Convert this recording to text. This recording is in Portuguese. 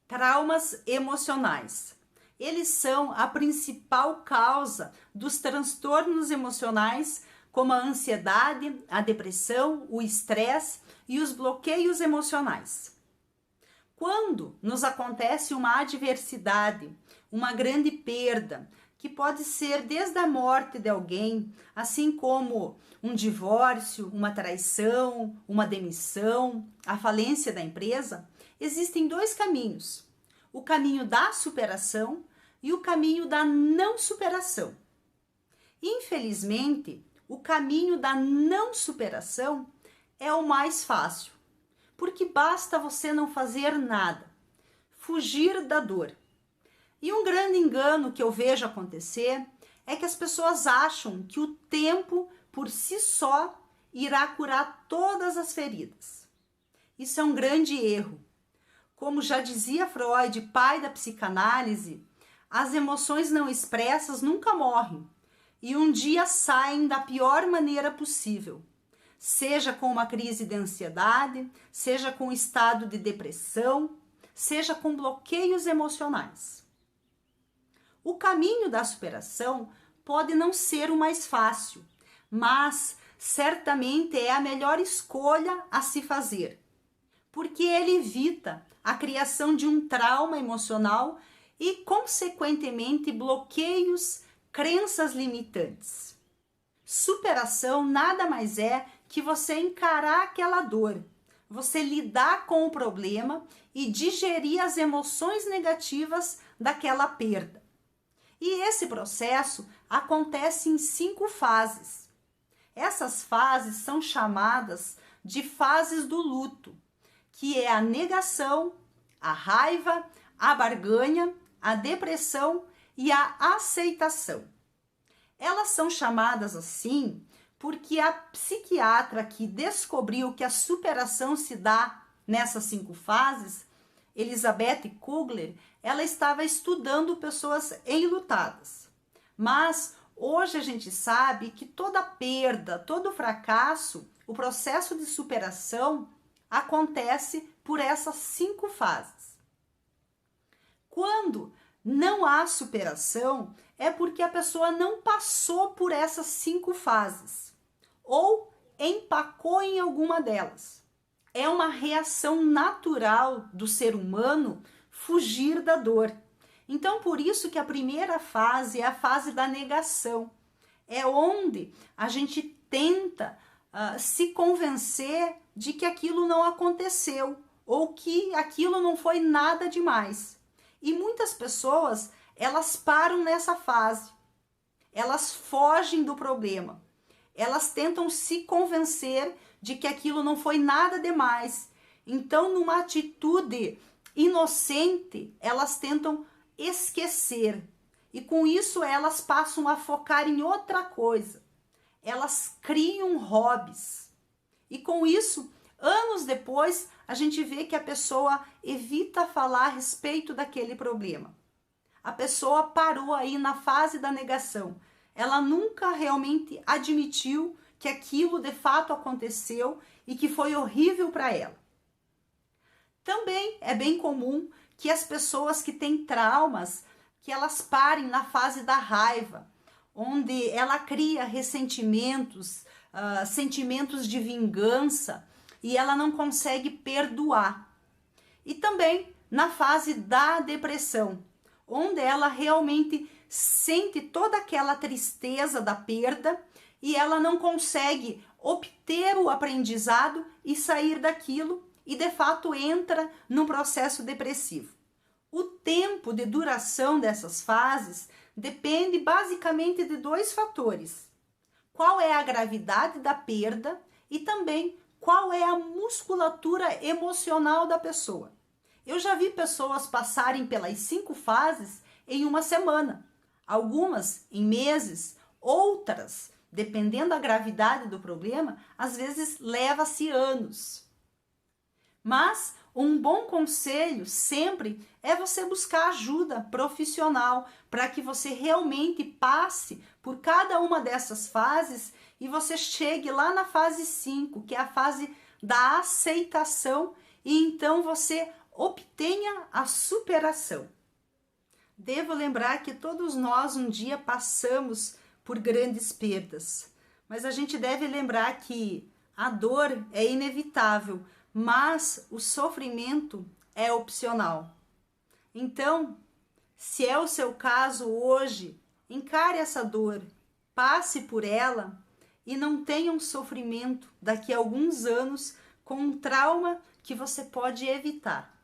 Traumas emocionais. Eles são a principal causa dos transtornos emocionais, como a ansiedade, a depressão, o estresse e os bloqueios emocionais. Quando nos acontece uma adversidade, uma grande perda, que pode ser desde a morte de alguém, assim como um divórcio, uma traição, uma demissão, a falência da empresa, existem dois caminhos: o caminho da superação e o caminho da não superação. Infelizmente, o caminho da não superação é o mais fácil, porque basta você não fazer nada, fugir da dor. E um grande engano que eu vejo acontecer é que as pessoas acham que o tempo por si só irá curar todas as feridas. Isso é um grande erro. Como já dizia Freud, pai da psicanálise, as emoções não expressas nunca morrem e um dia saem da pior maneira possível, seja com uma crise de ansiedade, seja com um estado de depressão, seja com bloqueios emocionais. O caminho da superação pode não ser o mais fácil, mas certamente é a melhor escolha a se fazer, porque ele evita a criação de um trauma emocional e, consequentemente, bloqueios, crenças limitantes. Superação nada mais é que você encarar aquela dor, você lidar com o problema e digerir as emoções negativas daquela perda. E esse processo acontece em 5 fases. Essas fases são chamadas de fases do luto, que é a negação, a raiva, a barganha, a depressão e a aceitação. Elas são chamadas assim porque a psiquiatra que descobriu que a superação se dá nessas 5 fases, Elizabeth Kubler, ela estava estudando pessoas enlutadas. Mas hoje a gente sabe que toda perda, todo fracasso, o processo de superação acontece por essas 5 fases. Quando não há superação, é porque a pessoa não passou por essas 5 fases ou empacou em alguma delas. É uma reação natural do ser humano fugir da dor. Então, por isso que a primeira fase é a fase da negação. É onde a gente tenta se convencer de que aquilo não aconteceu ou que aquilo não foi nada demais. E muitas pessoas, elas param nessa fase. Elas fogem do problema. Elas tentam se convencer de que aquilo não foi nada demais. Então, numa atitude inocente, elas tentam esquecer. E com isso, elas passam a focar em outra coisa. Elas criam hobbies. E com isso, anos depois, a gente vê que a pessoa evita falar a respeito daquele problema. A pessoa parou aí na fase da negação. Ela nunca realmente admitiu que aquilo de fato aconteceu e que foi horrível para ela. Também é bem comum que as pessoas que têm traumas, que elas parem na fase da raiva, onde ela cria ressentimentos, sentimentos de vingança e ela não consegue perdoar. E também na fase da depressão, onde ela realmente sente toda aquela tristeza da perda e ela não consegue obter o aprendizado e sair daquilo e de fato entra num processo depressivo. O tempo de duração dessas fases depende basicamente de 2 fatores: qual é a gravidade da perda e também qual é a musculatura emocional da pessoa. Eu já vi pessoas passarem pelas 5 fases em uma semana, algumas em meses, outras, dependendo da gravidade do problema, às vezes leva-se anos. Mas um bom conselho sempre é você buscar ajuda profissional para que você realmente passe por cada uma dessas fases e você chegue lá na fase 5, que é a fase da aceitação, e então você obtenha a superação. Devo lembrar que todos nós um dia passamos por grandes perdas, mas a gente deve lembrar que a dor é inevitável, mas o sofrimento é opcional. Então, se é o seu caso hoje, encare essa dor, passe por ela e não tenha um sofrimento daqui a alguns anos com um trauma que você pode evitar.